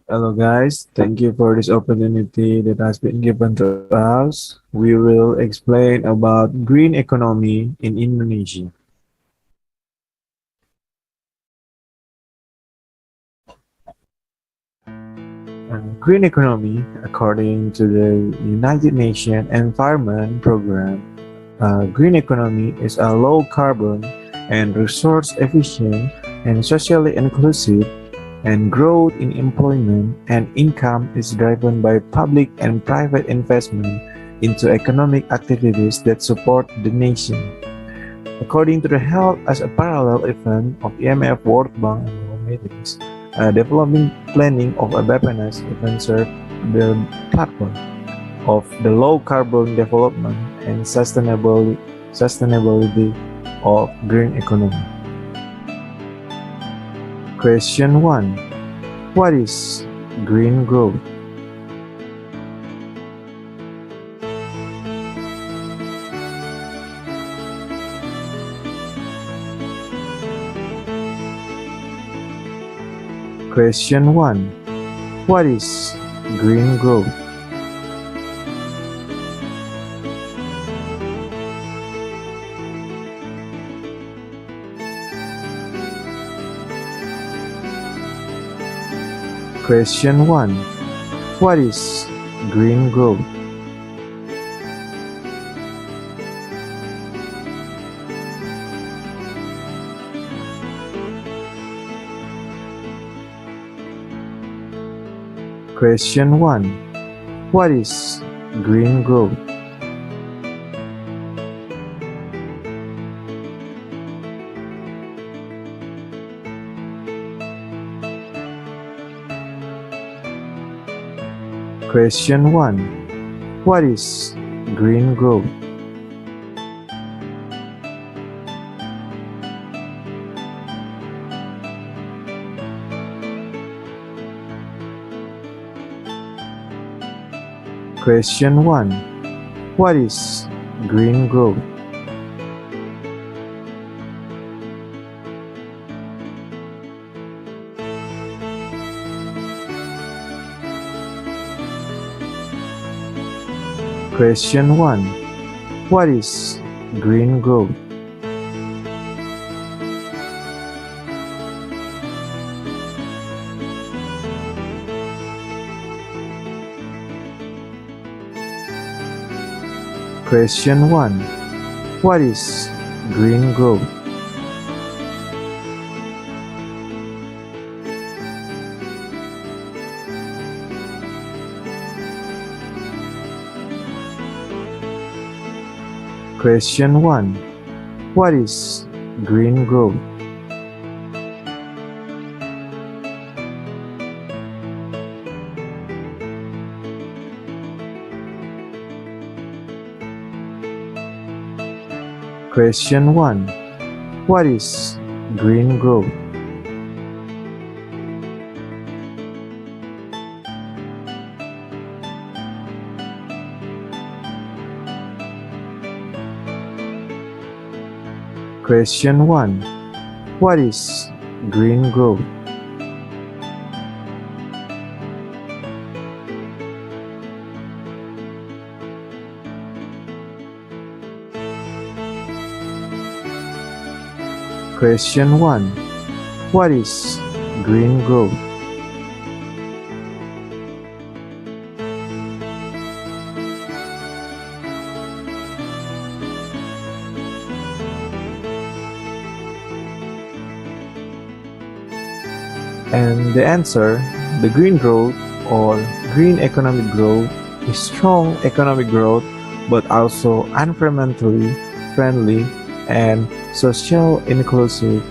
Hello, guys. Thank you for this opportunity that has been given to us. We will explain about green economy in Indonesia. Green economy, according to the United Nations Environment Program, green economy is a low carbon and resource efficient and socially inclusive and growth in employment and income is driven by public and private investment into economic activities that support the nation. According to the Health as a Parallel event of IMF World Bank annual meetings, development planning of a Japanese event served the platform of the low carbon development and sustainability of green economy. Question 1. What is green growth? Question 1. What is green growth? Question 1. What is green growth? Question 1. What is green growth? Question 1. What is green growth? Question 1. What is green growth? Question 1. What is green growth? Question 1. What is green growth? Question 1. What is green growth? Question 1. What is green growth? Question 1. What is green growth? Question 1. What is green growth? And the answer, the green growth or green economic growth is strong economic growth but also environmentally friendly and social inclusive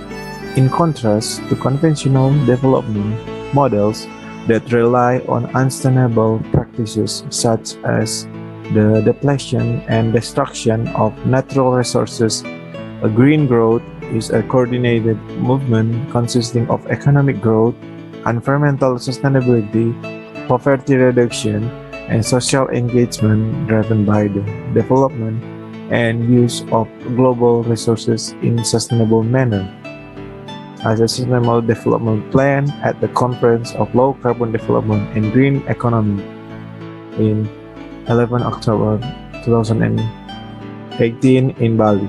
in contrast to conventional development models that rely on unsustainable practices such as the depletion and destruction of natural resources. A green growth is a coordinated movement consisting of economic growth, environmental sustainability, poverty reduction, and social engagement driven by the development and use of global resources in sustainable manner. as a sustainable development plan at the Conference of Low Carbon Development and Green Economy in 11 October 2018 in Bali.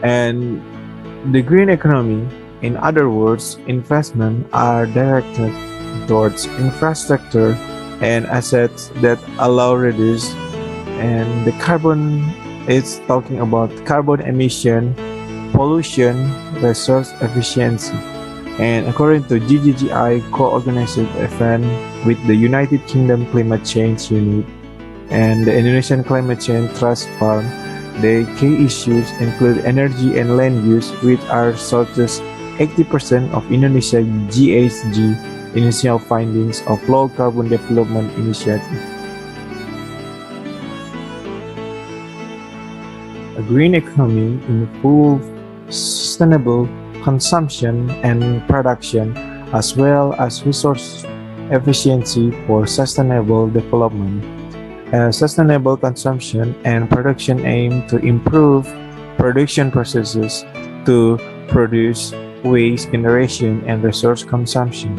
And the green economy, in other words, investment are directed towards infrastructure and assets that allow reduce and the carbon is talking about carbon emission, pollution, resource efficiency. And according to GGGI co-organized event with the United Kingdom Climate Change Unit and the Indonesian Climate Change Trust Fund, the key issues include energy and land use, which are sources 80% of Indonesia GHG initial findings of low carbon development initiative. A green economy involves sustainable consumption and production as well as resource efficiency for sustainable development. Sustainable consumption and production aim to improve production processes to produce waste generation and resource consumption.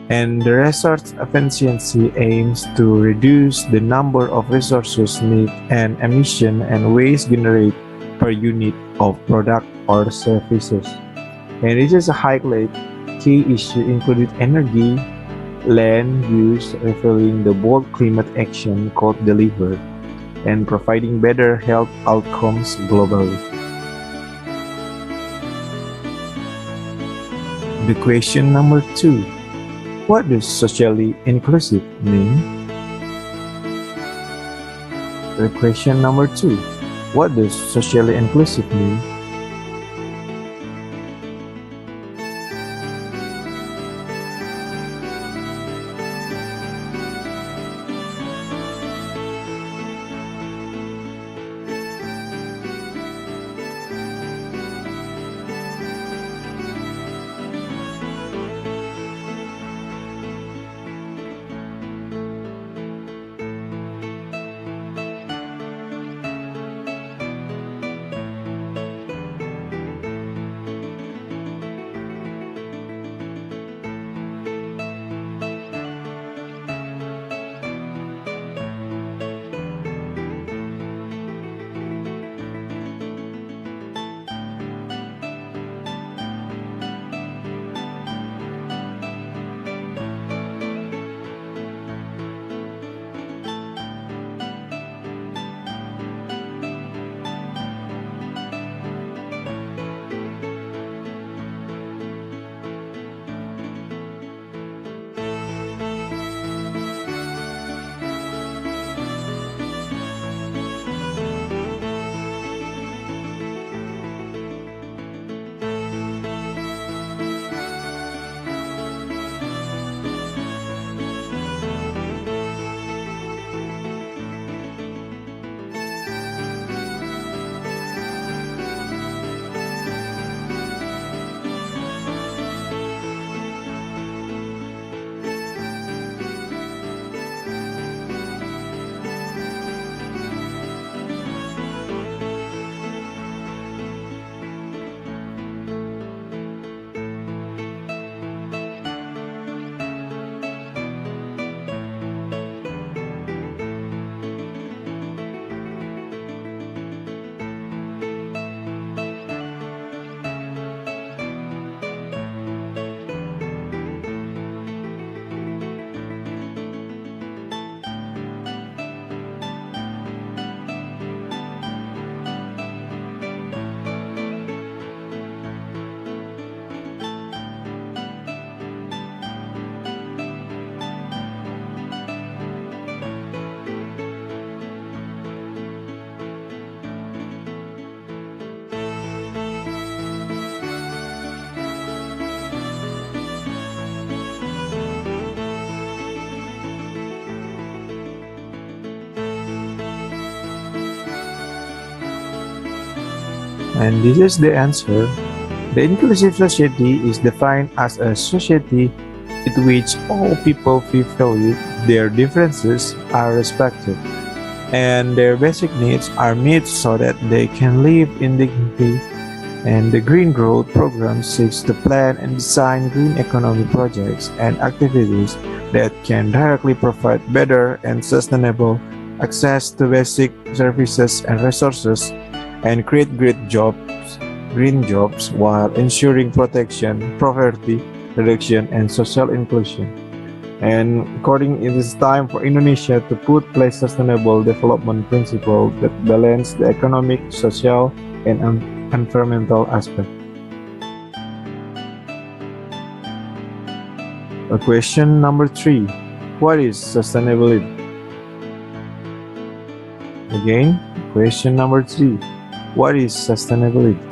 And the resource efficiency aims to reduce the number of resources needed and emission and waste generated per unit of product or services. And this is a highlight key issue included energy, land use, revealing the bold climate action called delivered, and providing better health outcomes globally. The question number 2. What does socially inclusive mean? The question number 2. What does socially inclusive mean? And this is the answer. The inclusive society is defined as a society in which all people feel valued, their differences are respected, and their basic needs are met so that they can live in dignity And the Green Growth Program seeks to plan and design green economy projects and activities that can directly provide better and sustainable access to basic services and resources and create green jobs while ensuring protection, poverty reduction, and social inclusion. And according it is time for Indonesia to put place sustainable development principles that balance the economic, social, and environmental aspect. Question number 3. What is sustainability? Again, question number 3. What is sustainability?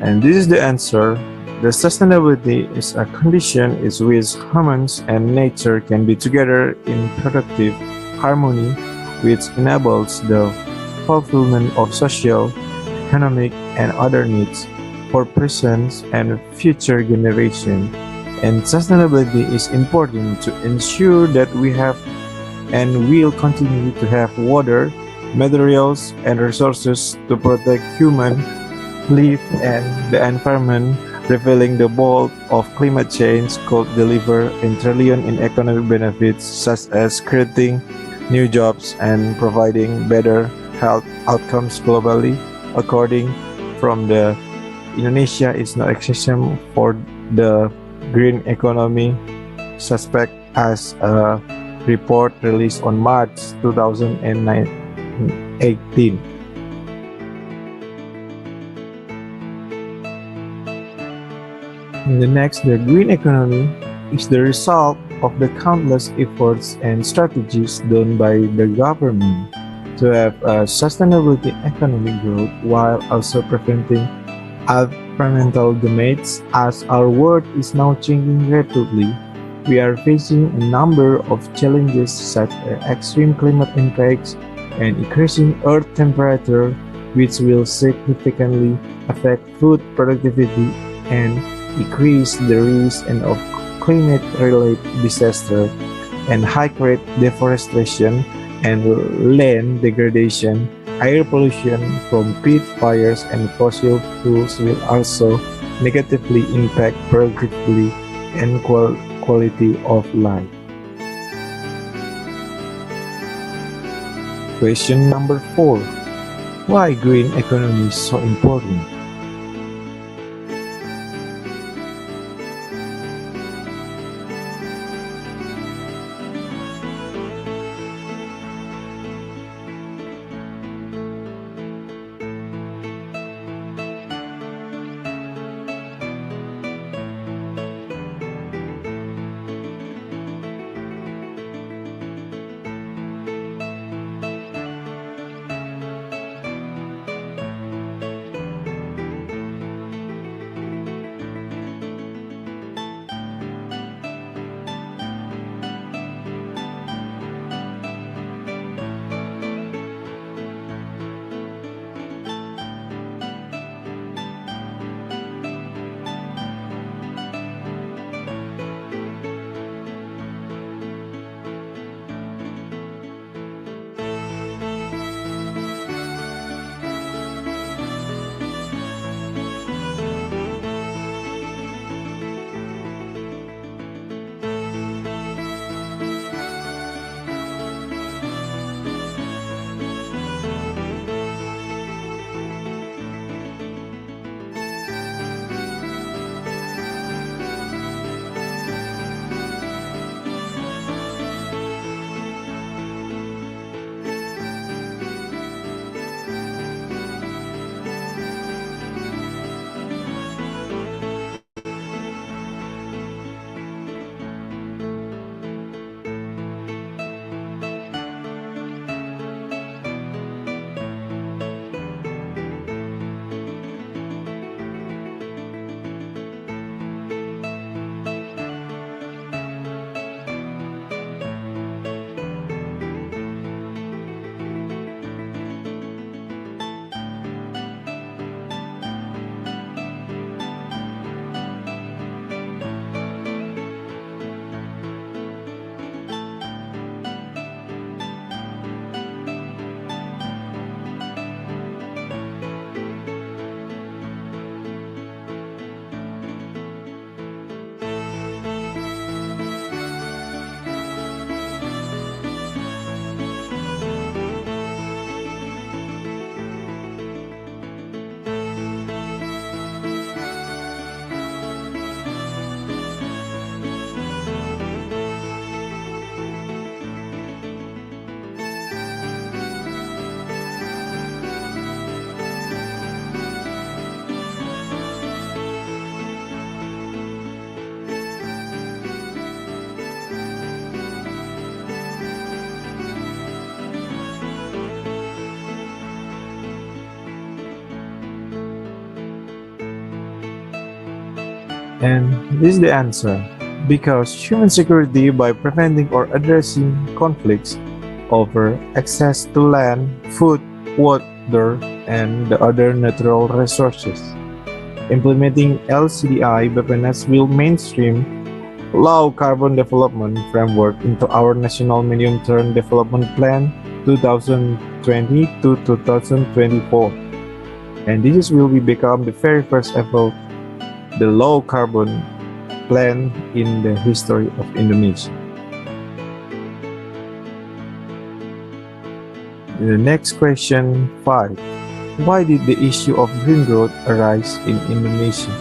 And this is the answer. The sustainability is a condition in which humans and nature can be together in productive harmony, which enables the fulfillment of social, economic, and other needs for present and future generations. And sustainability is important to ensure that we have and will continue to have water, materials, and resources to protect human life and the environment, revealing the bulk of climate change could deliver in trillion in economic benefits such as creating new jobs and providing better health outcomes globally. According from the Indonesia is no exception for the green economy suspect as a report released on March 2018. The next, the green economy is the result of the countless efforts and strategies done by the government to have a sustainability economic growth while also preventing environmental damage. As our world is now changing rapidly, we are facing a number of challenges such as extreme climate impacts and increasing earth temperature, which will significantly affect food productivity and decrease the risk and of climate-related disaster and high-rate deforestation and land degradation. Air pollution from peat fires and fossil fuels will also negatively impact productivity and quality of life. Question number 4. Why green economy is so important? And this is the answer. Because human security by preventing or addressing conflicts over access to land, food, water, and the other natural resources. Implementing LCDI weapons will mainstream low carbon development framework into our national medium-term development plan 2020 to 2024. And this will be become the very first ever the low carbon plan in the history of Indonesia. The next question 5. Why did the issue of green growth arise in Indonesia?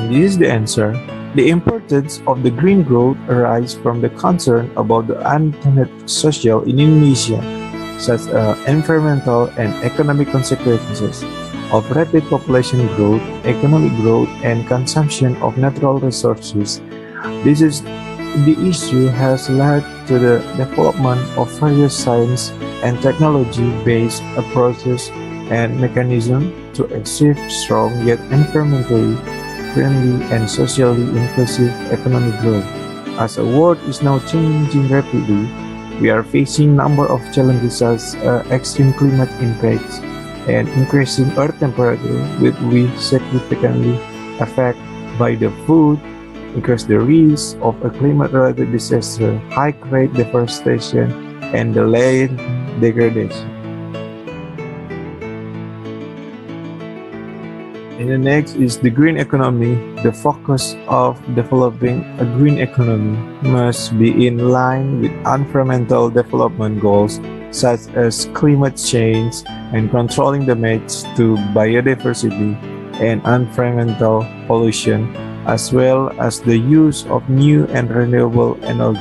And this is the answer. The importance of the green growth arises from the concern about the unintended social in Indonesia, such as environmental and economic consequences of rapid population growth, economic growth, and consumption of natural resources. This is the issue has led to the development of various science and technology-based approaches and mechanisms to achieve strong yet environmentally friendly and socially inclusive economic growth. As the world is now changing rapidly, we are facing a number of challenges such as extreme climate impacts and increasing earth temperature, which we significantly affect by the food, increase the risk of a climate-related disaster, high-grade deforestation, and the land degradation. And the next is the green economy. The focus of developing a green economy must be in line with environmental development goals such as climate change and controlling damage to biodiversity and environmental pollution, as well as the use of new and renewable energy.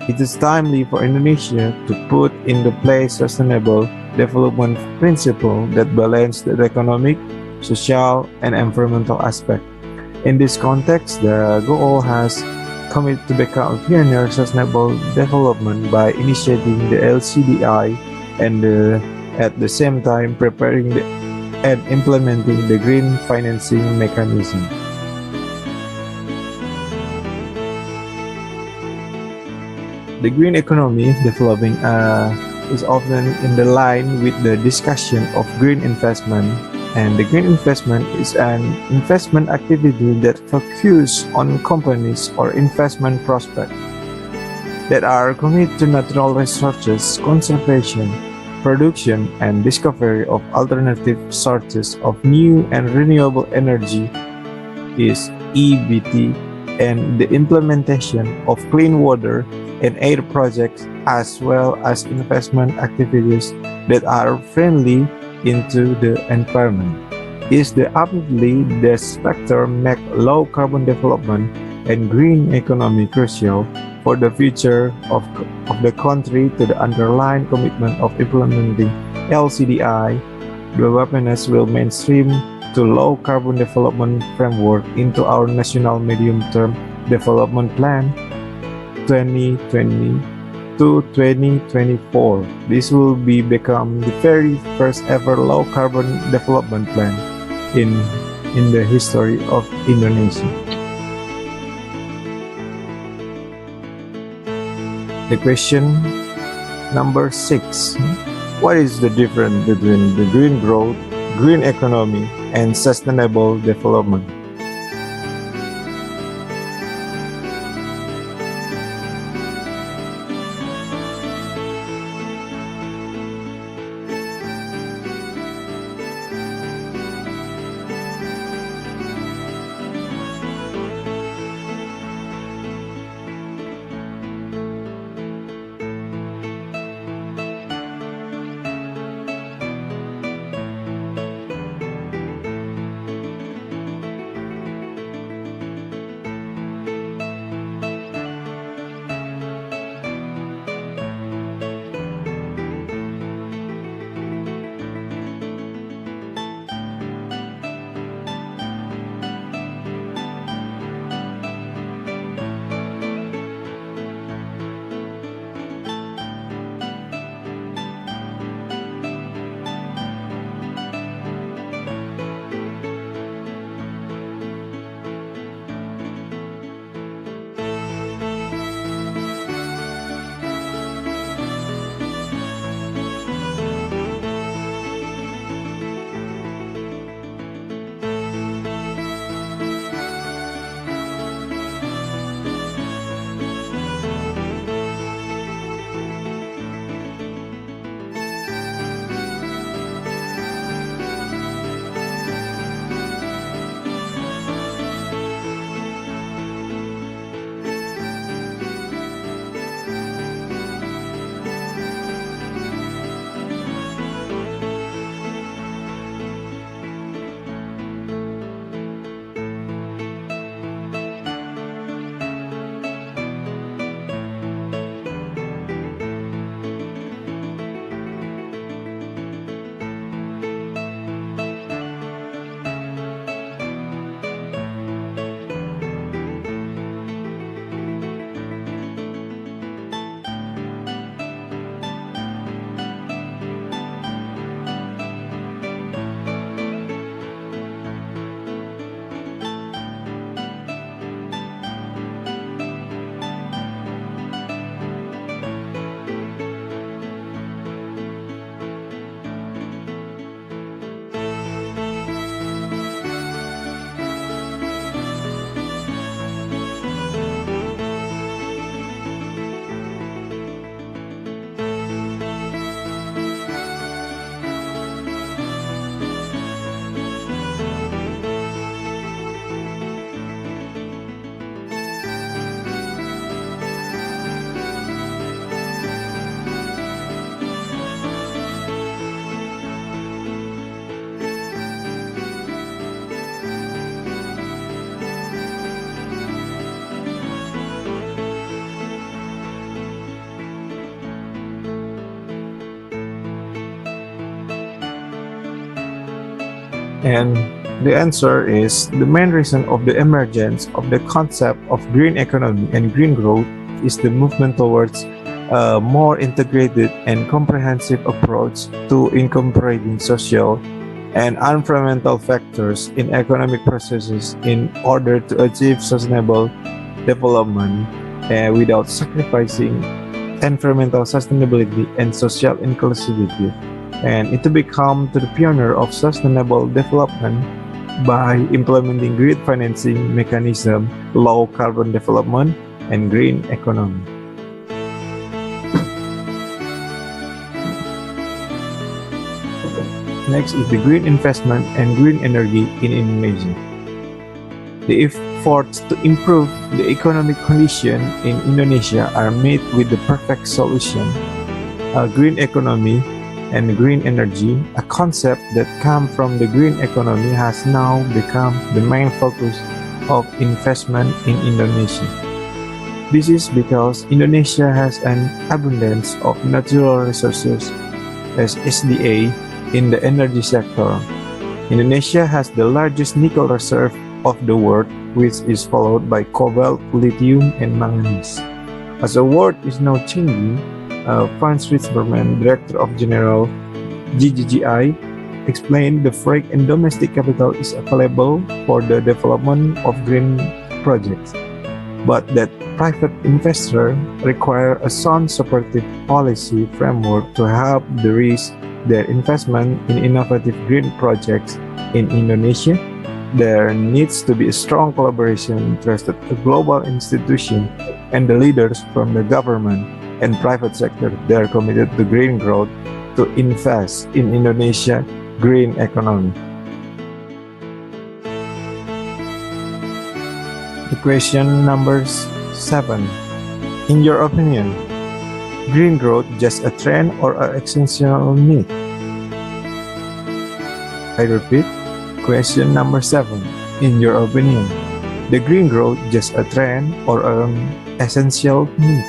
It is timely for Indonesia to put into place sustainable development principles that balance the economic, social, and environmental aspects. In this context, the goal has committed to become a pioneer sustainable development by initiating the LCDI and at the same time preparing and implementing the green financing mechanism. The green economy developing is often in the line with the discussion of green investment, and the green investment is an investment activity that focuses on companies or investment prospects that are committed to natural resources conservation, production, and discovery of alternative sources of new and renewable energy is EBT, and the implementation of clean water and air projects, as well as investment activities that are friendly into the environment. Is the ultimately this factor make low carbon development and green economy crucial for the future of the country to the underlying commitment of implementing LCDI. The weapons will mainstream to low carbon development framework into our national medium-term development plan 2020 to 2024. This will become the very first ever low carbon development plan in the history of Indonesia. The question number 6. What is the difference between the green growth, green economy, and sustainable development? And the answer is the main reason of the emergence of the concept of green economy and green growth is the movement towards a more integrated and comprehensive approach to incorporating social and environmental factors in economic processes in order to achieve sustainable development without sacrificing environmental sustainability and social inclusivity, and it to become to the pioneer of sustainable development by implementing green financing mechanism, low carbon development, and green economy. Next is the green investment and green energy in Indonesia. The efforts to improve the economic condition in Indonesia are made with the perfect solution, a green economy and green energy. A concept that comes from the green economy has now become the main focus of investment in Indonesia. This is because Indonesia has an abundance of natural resources as SDA in the energy sector. Indonesia has the largest nickel reserve of the world, which is followed by cobalt, lithium, and manganese. As the world is now changing, Franz Ritzberman, Director of General GGGI, explained the foreign and domestic capital is available for the development of green projects, but that private investors require a sound supportive policy framework to help raise their investment in innovative green projects in Indonesia. There needs to be a strong collaboration trusted the global institutions and the leaders from the government and private sector. They are committed to green growth to invest in Indonesia green economy. The question number 7. In your opinion, green growth just a trend or an essential need? I repeat, question number 7. In your opinion, the green growth just a trend or an essential need?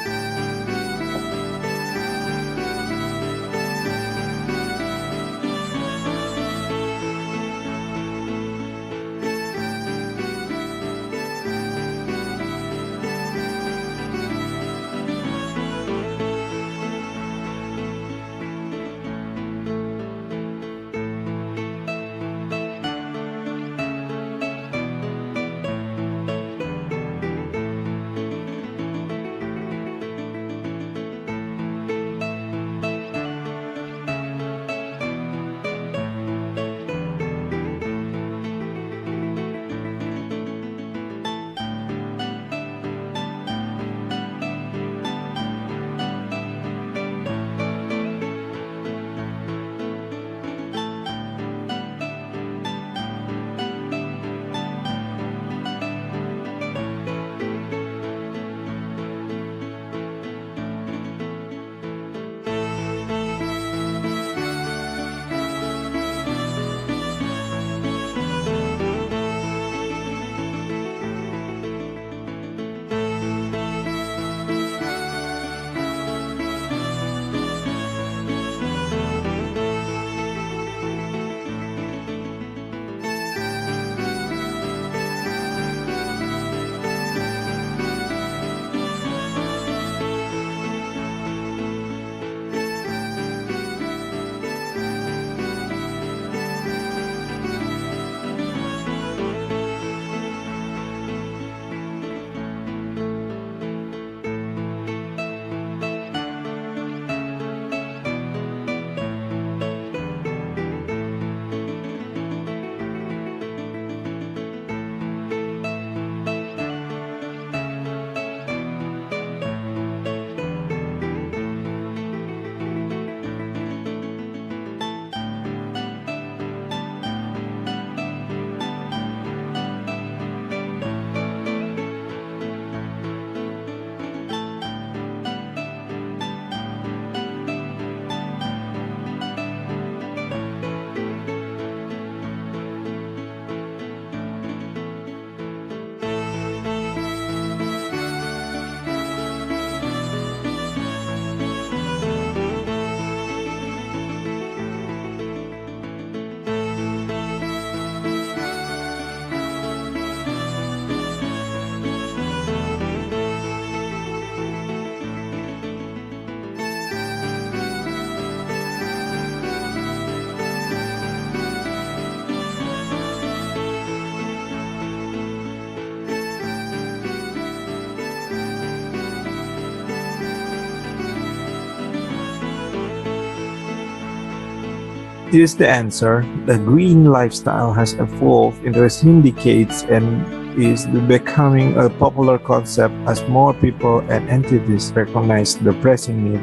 Here's the answer. The green lifestyle has evolved in recent decades and is becoming a popular concept as more people and entities recognize the pressing need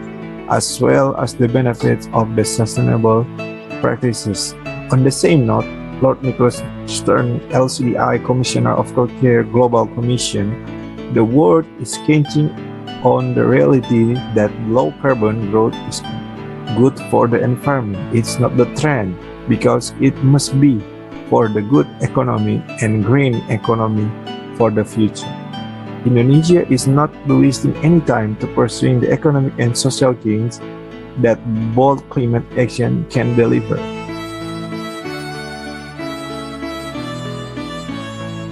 as well as the benefits of the sustainable practices. On the same note, Lord Nicholas Stern, LCDI Commissioner of Culture Global Commission, the world is catching on the reality that low carbon growth is good for the environment. It's not the trend because it must be for the good economy and green economy for the future. Indonesia is not wasting any time to pursuing the economic and social gains that bold climate action can deliver.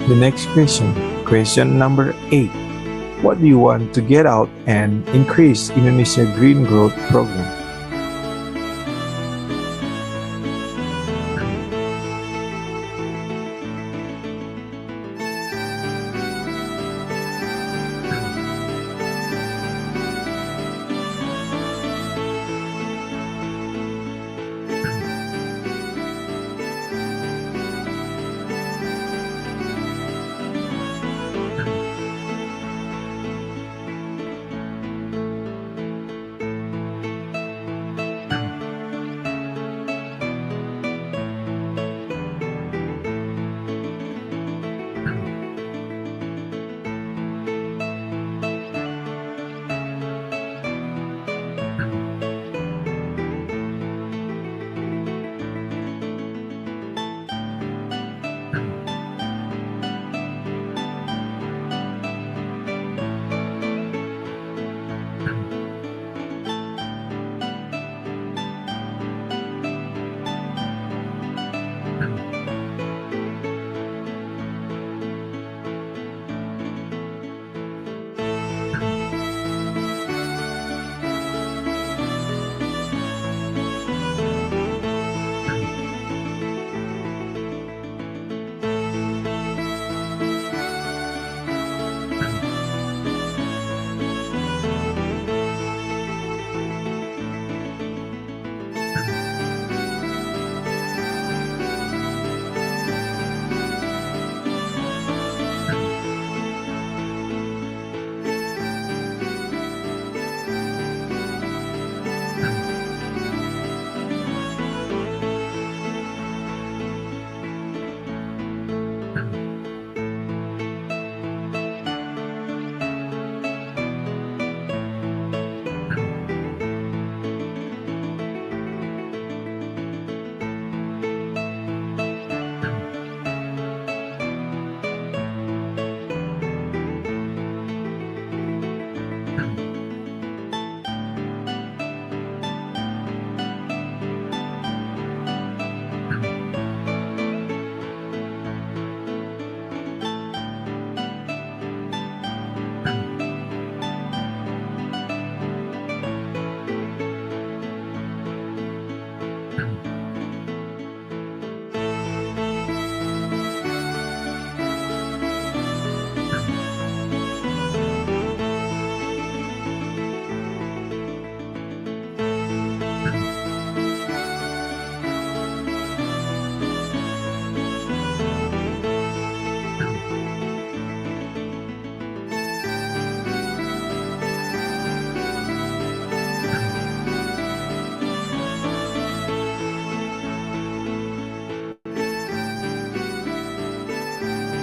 The next question number 8. What do you want to get out and increase Indonesia green growth program?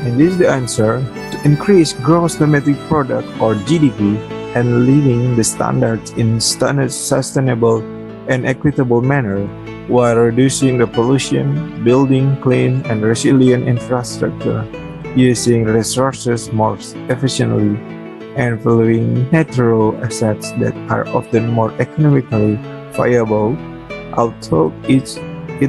And this is the answer: to increase gross domestic product or GDP and living the standards in sustainable and equitable manner while reducing the pollution, building clean and resilient infrastructure, using resources more efficiently, and valuing natural assets that are often more economically viable. Although it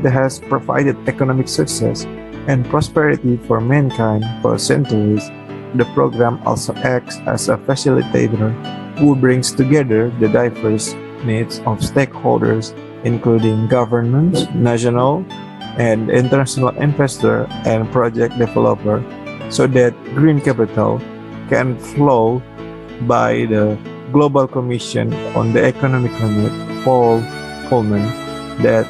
has provided economic success and prosperity for mankind for centuries, the program also acts as a facilitator who brings together the diverse needs of stakeholders, including governments, national and international investors and project developers, so that green capital can flow by the Global Commission on the Economic Climate, Paul Pullman, that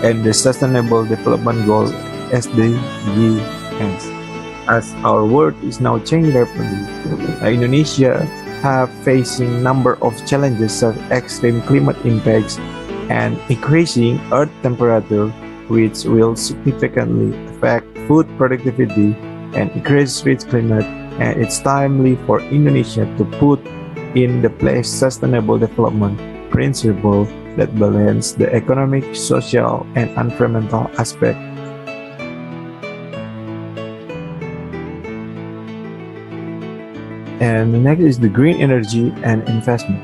and the Sustainable Development Goals (SDGs). As our world is now changing rapidly, Indonesia have facing number of challenges such as extreme climate impacts and increasing earth temperature, which will significantly affect food productivity and increase rich climate. And it's timely for Indonesia to put in the place sustainable development principle that balance the economic, social, and environmental aspect. And the next is the green energy and investment.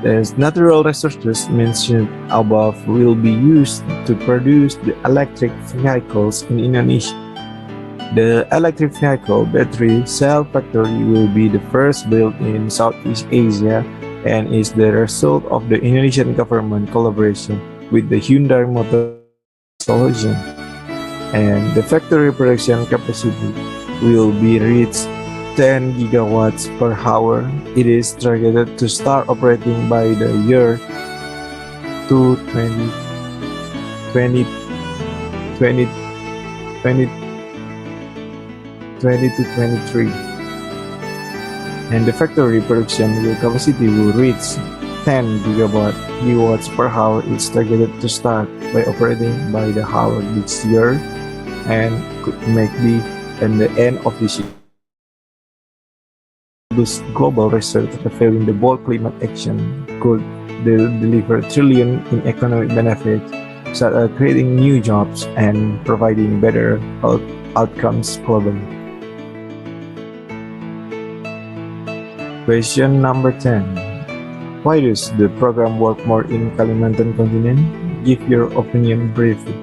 The natural resources mentioned above will be used to produce the electric vehicles in Indonesia. The electric vehicle battery cell factory will be the first built in Southeast Asia and is the result of the Indonesian government collaboration with the Hyundai Motor Solution. And the factory production capacity will be reached 10 gigawatts per hour. It is targeted to start operating by the year 2020, 20, 20, 20, 20 to 23. And the factory production capacity will reach 10 gigawatts per hour. It's targeted to start by operating by the hour this year and could make be at the end of this year. Boost global research revealing the bold climate action could deliver trillion in economic benefits, such as creating new jobs and providing better outcomes globally. Question number 10. Why does the program work more in Kalimantan continent? Give your opinion briefly.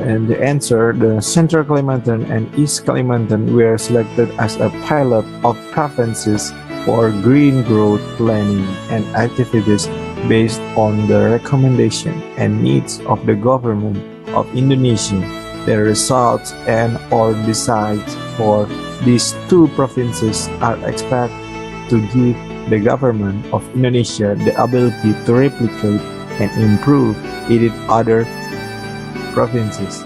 And the answer, the Central Kalimantan and East Kalimantan were selected as a pilot of provinces for green growth planning and activities based on the recommendation and needs of the government of Indonesia. The results and or decides for these two provinces are expected to give the government of Indonesia the ability to replicate and improve in other provinces.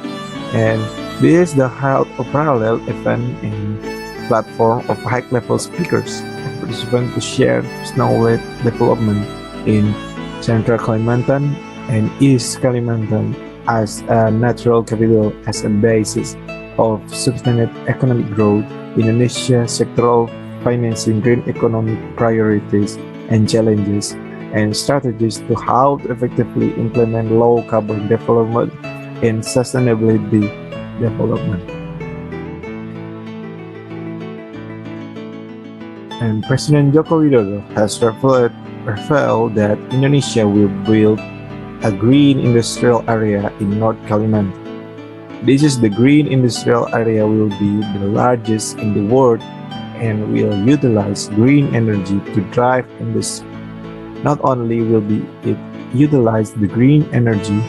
And this is the held a parallel event in platform of high-level speakers and participants to share knowledge development in Central Kalimantan and East Kalimantan as a natural capital as a basis of sustained economic growth, Indonesia sectoral financing green economic priorities and challenges, and strategies to how to effectively implement low carbon development and sustainability development. And President Joko Widodo has revealed that Indonesia will build a green industrial area in North Kalimantan. This is the green industrial area will be the largest in the world and will utilize green energy to drive industry. Not only will it utilize the green energy,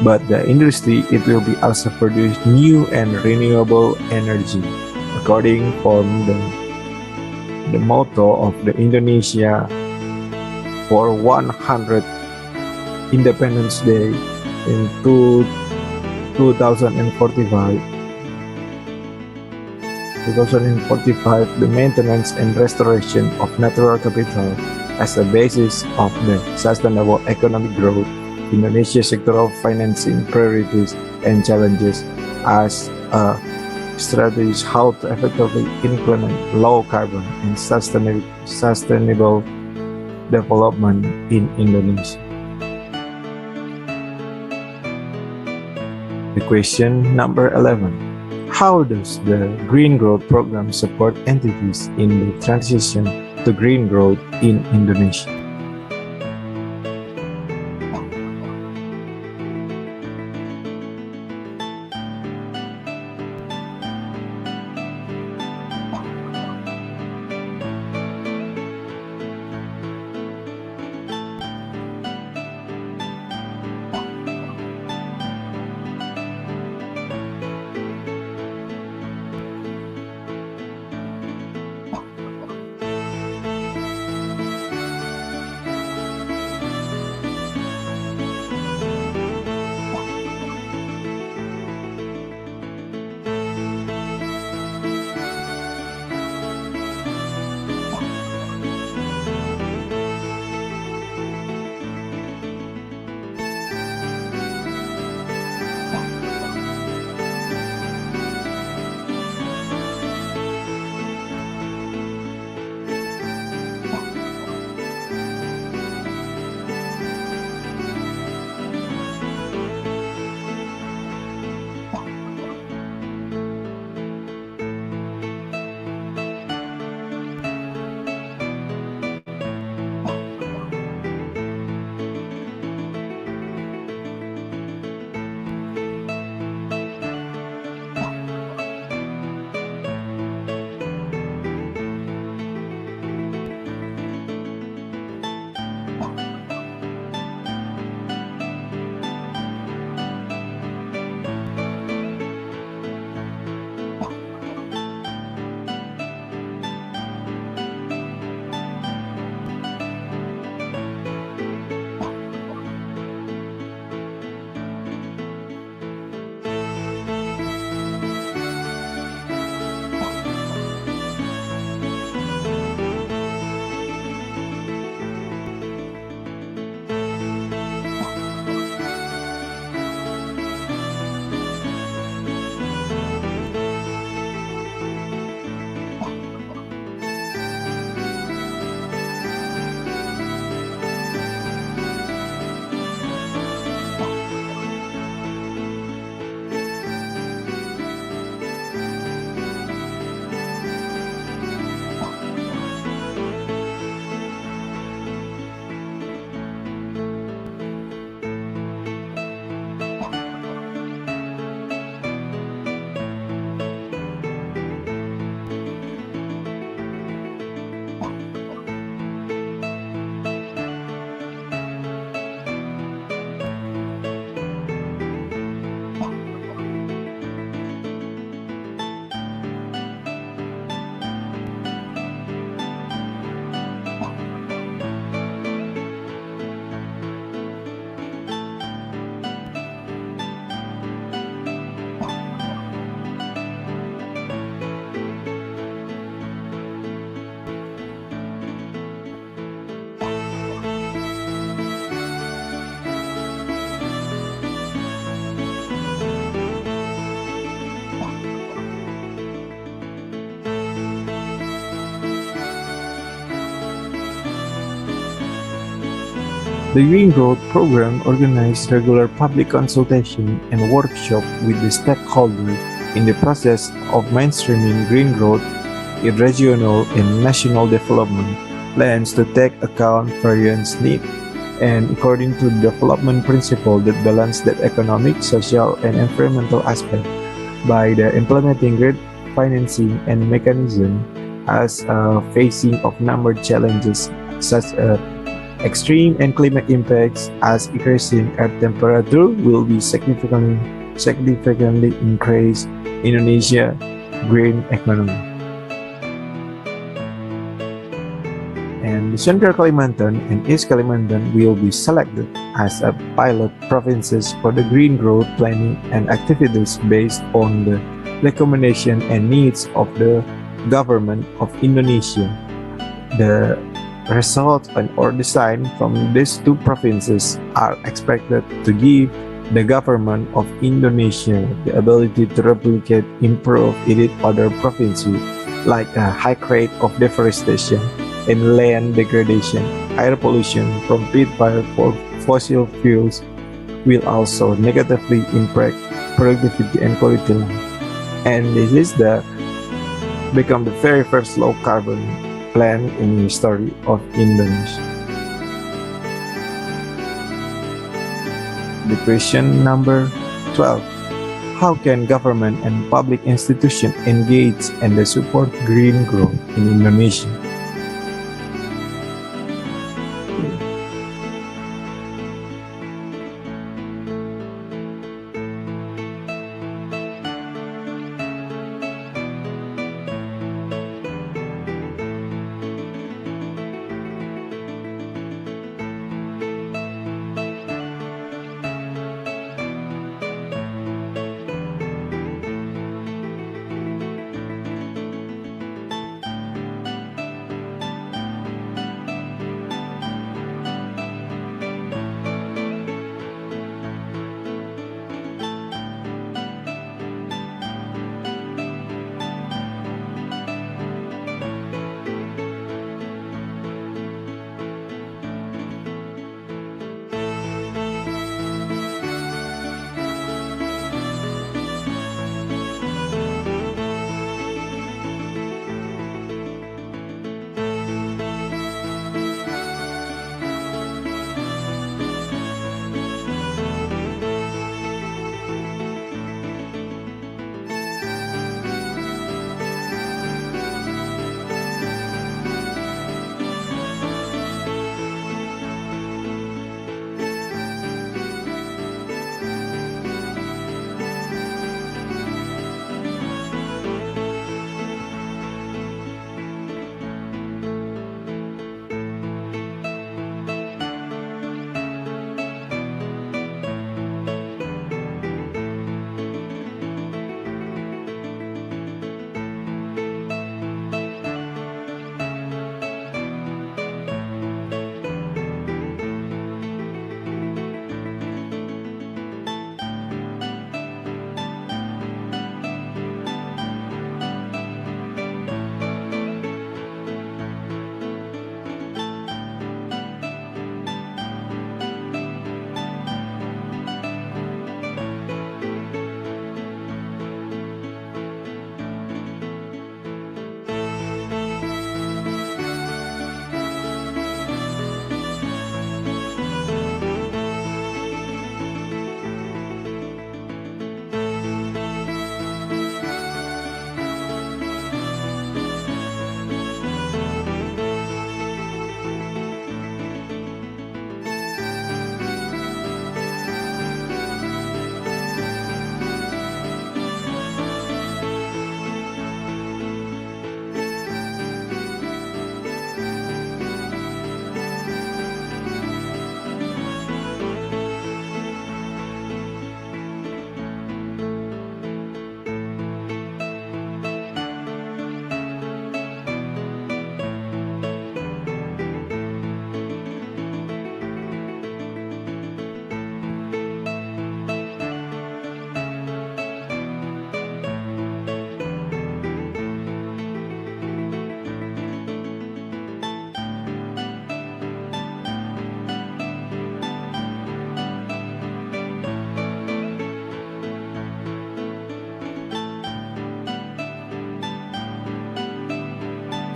but the industry it will be also produce new and renewable energy, according from the motto of the Indonesia for 100 Independence Day in 2045. 2045, the maintenance and restoration of natural capital as a basis of the sustainable economic growth, Indonesia sectoral financing priorities and challenges as a strategy how to effectively implement low carbon and sustainable development in Indonesia. The question number 11. How does the Green Growth Program support entities in the transition to green growth in Indonesia? The Green Growth Program organizes regular public consultation and workshop with the stakeholders in the process of mainstreaming green growth in regional and national development plans to take account various needs and according to the development principle that balance that economic, social, and environmental aspect by the implementing great financing and mechanism as facing of number challenges such as extreme and climate impacts as increasing earth temperature will be significantly increase Indonesia green economy. And the Central Kalimantan and East Kalimantan will be selected as a pilot provinces for the green growth planning and activities based on the recommendation and needs of the government of Indonesia. The results and or design from these two provinces are expected to give the government of Indonesia the ability to replicate, improve in other provinces like a high rate of deforestation and land degradation, air pollution from pit fire for fossil fuels will also negatively impact productivity and quality of life. And this is the become the very first low carbon plan in the history of Indonesia. The question number 12. How can government and public institutions engage and support green growth in Indonesia?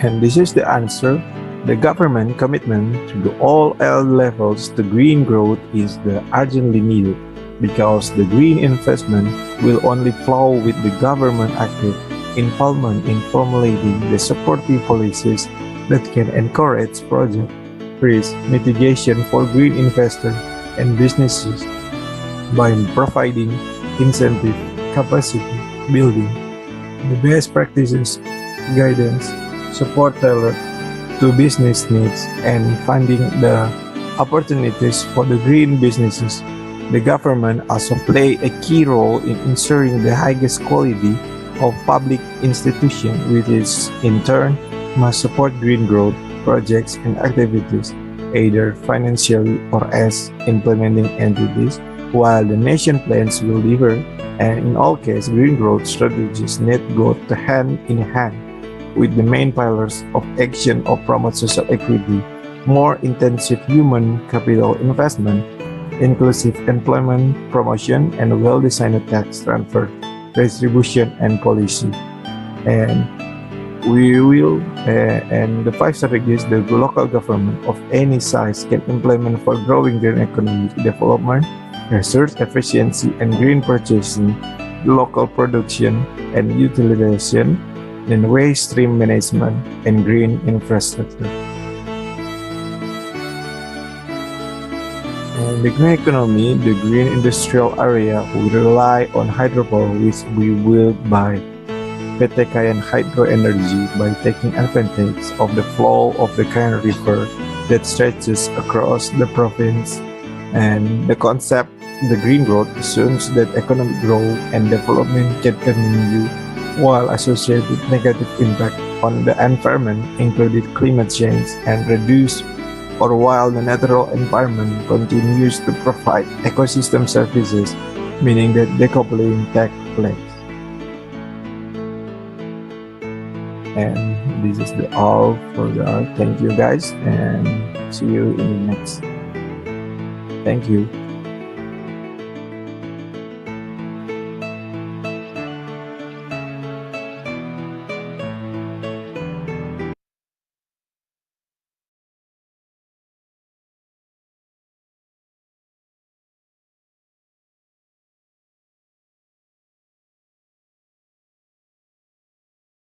And this is the answer. The government commitment to all levels to green growth is the urgently needed because the green investment will only flow with the government active involvement in formulating the supportive policies that can encourage project risk mitigation for green investors and businesses by providing incentive, capacity building, the best practices, guidance, support tailored to business needs, and funding the opportunities for the green businesses. The government also play a key role in ensuring the highest quality of public institutions, which is in turn must support green growth projects and activities, either financially or as implementing entities, while the nation plans will deliver, and in all cases, green growth strategies need go to hand in hand with the main pillars of action of promote social equity, more intensive human capital investment, inclusive employment promotion, and well-designed tax transfer, distribution, and policy. And and the five strategies the local government of any size can implement for growing green economic development, resource efficiency and green purchasing, local production and utilization, then waste stream management and green infrastructure. And the green economy, the green industrial area will rely on hydropower, which we will buy PT Kayan Hydro Energy by taking advantage of the flow of the Kayan River that stretches across the province. And the concept, the green growth, assumes that economic growth and development can continue while associated negative impact on the environment, including climate change, and reduce or while the natural environment continues to provide ecosystem services, meaning that decoupling takes place. And this is the all for the thank you guys and see you in the next. Thank you.